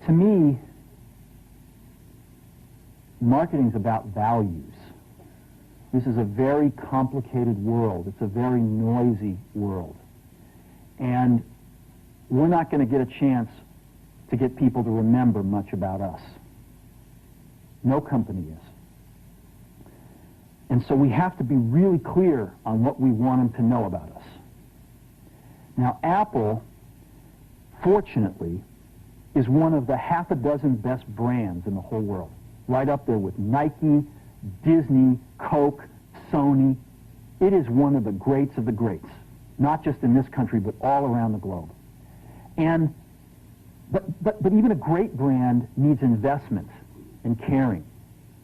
To me, marketing is about values. This is a very complicated world. It's a very noisy world. And we're not going to get a chance to get people to remember much about us. No company is. And so we have to be really clear on what we want them to know about us. Now, Apple, fortunately, is one of the half a dozen best brands in the whole world. Right up there with Nike, Disney, Coke, Sony. It is one of the greats of the greats, not just in this country, but all around the globe. And but even a great brand needs investment and caring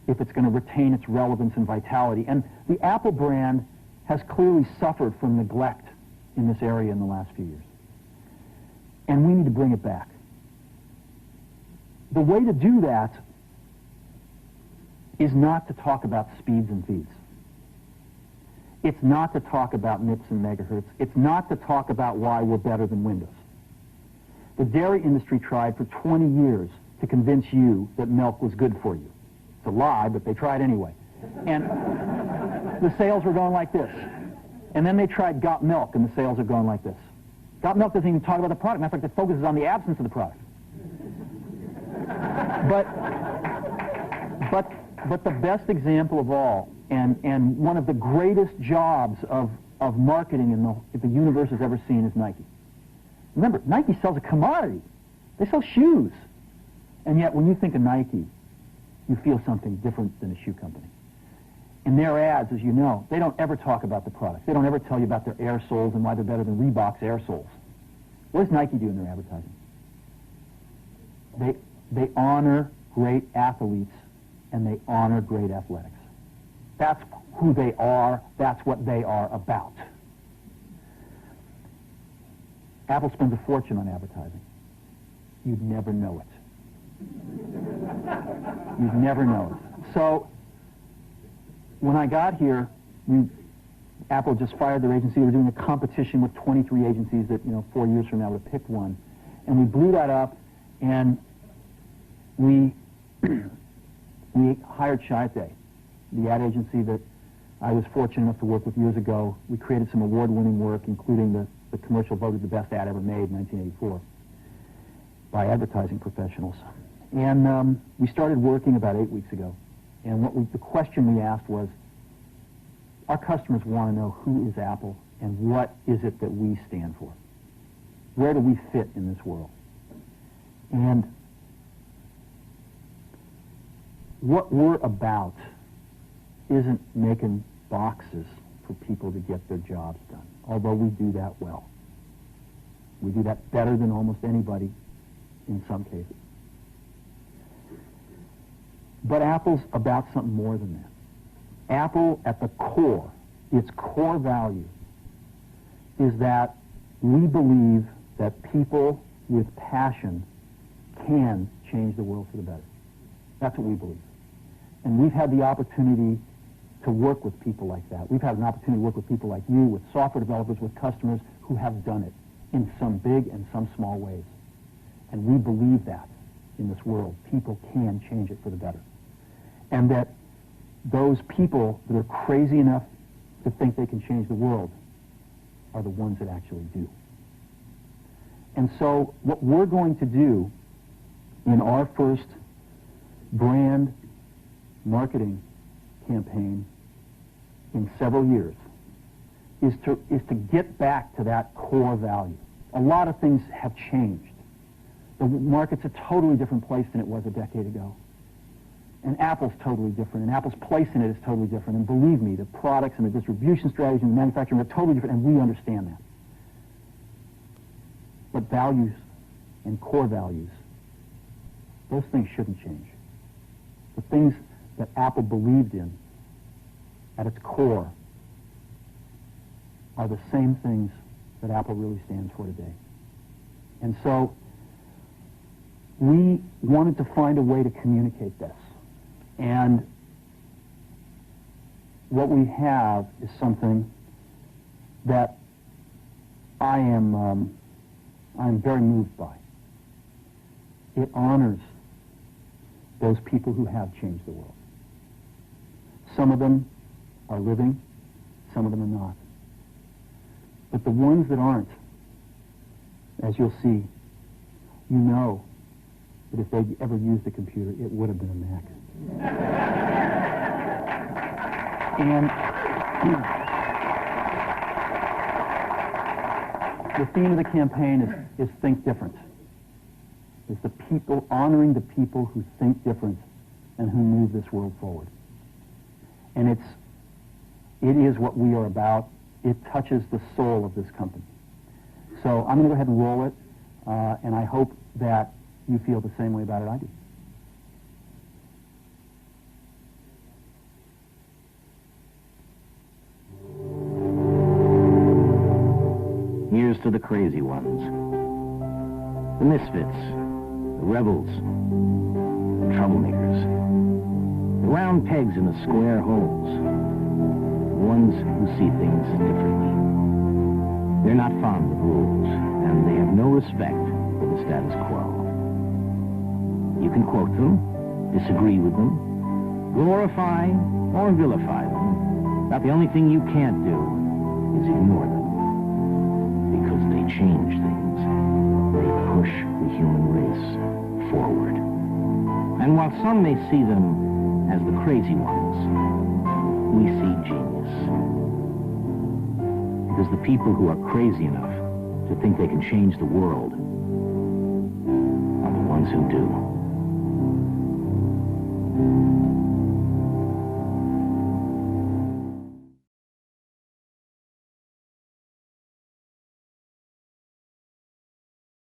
if it's going to retain its relevance and vitality. And the Apple brand has clearly suffered from neglect in this area in the last few years. And we need to bring it back. The way to do that is not to talk about speeds and feeds. It's not to talk about MIPS and megahertz. It's not to talk about why we're better than Windows. The dairy industry tried for 20 years to convince you that milk was good for you. It's a lie, but they tried anyway. And the sales were going like this. And then they tried Got Milk, and the sales are going like this. Got Milk doesn't even talk about the product. Matter of fact, it focuses on the absence of the product. But the best example of all, and one of the greatest jobs of marketing the universe has ever seen is Nike. Remember, Nike sells a commodity. They sell shoes. And yet, when you think of Nike, you feel something different than a shoe company. In their ads, as you know, they don't ever talk about the product. They don't ever tell you about their air soles and why they're better than Reebok's air soles. What does Nike do in their advertising? They honor great athletes, and they honor great athletics. That's who they are. That's what they are about. Apple spends a fortune on advertising. You'd never know it. You'd never know it. So, when I got here, Apple just fired their agency. We were doing a competition with 23 agencies that, 4 years from now would have picked one. And we blew that up, and we hired Chiate, the ad agency that I was fortunate enough to work with years ago. We created some award-winning work, including the commercial voted the best ad ever made in 1984 by advertising professionals. And we started working about 8 weeks ago. And the question we asked was, our customers want to know who is Apple and what is it that we stand for? Where do we fit in this world? And what we're about isn't making boxes for people to get their jobs done, although we do that well. We do that better than almost anybody in some cases. But Apple's about something more than that. Apple, at the core, its core value, is that we believe that people with passion can change the world for the better. That's what we believe. And we've had the opportunity to work with people like that. We've had an opportunity to work with people like you, with software developers, with customers who have done it in some big and some small ways. And we believe that in this world. People can change it for the better. And that those people that are crazy enough to think they can change the world are the ones that actually do. And so what we're going to do in our first brand marketing campaign in several years is to get back to that core value. A lot of things have changed. The market's a totally different place than it was a decade ago. And Apple's totally different, and Apple's place in it is totally different. And believe me, the products and the distribution strategy and the manufacturing are totally different, and we understand that. But values and core values, those things shouldn't change. The things that Apple believed in at its core are the same things that Apple really stands for today. And so we wanted to find a way to communicate this. And what we have is something that I'm very moved by. It honors those people who have changed the world. Some of them are living, some of them are not. But the ones that aren't, as you'll see, you know that if they'd ever used a computer, it would have been a Mac. And the theme of the campaign is Think Different. It's the people, honoring the people who think different and who move this world forward. And it is what we are about. It touches the soul of this company. So I'm going to go ahead and roll it, and I hope that you feel the same way about it I do. Here's to the crazy ones, the misfits, the rebels, the troublemakers, the round pegs in the square holes, the ones who see things differently. They're not fond of rules, and they have no respect for the status quo. You can quote them, disagree with them, glorify or vilify them, but the only thing you can't do is ignore them. Because they change things. They push the human race forward. And while some may see them as the crazy ones, we see genius. Because the people who are crazy enough to think they can change the world are the ones who do.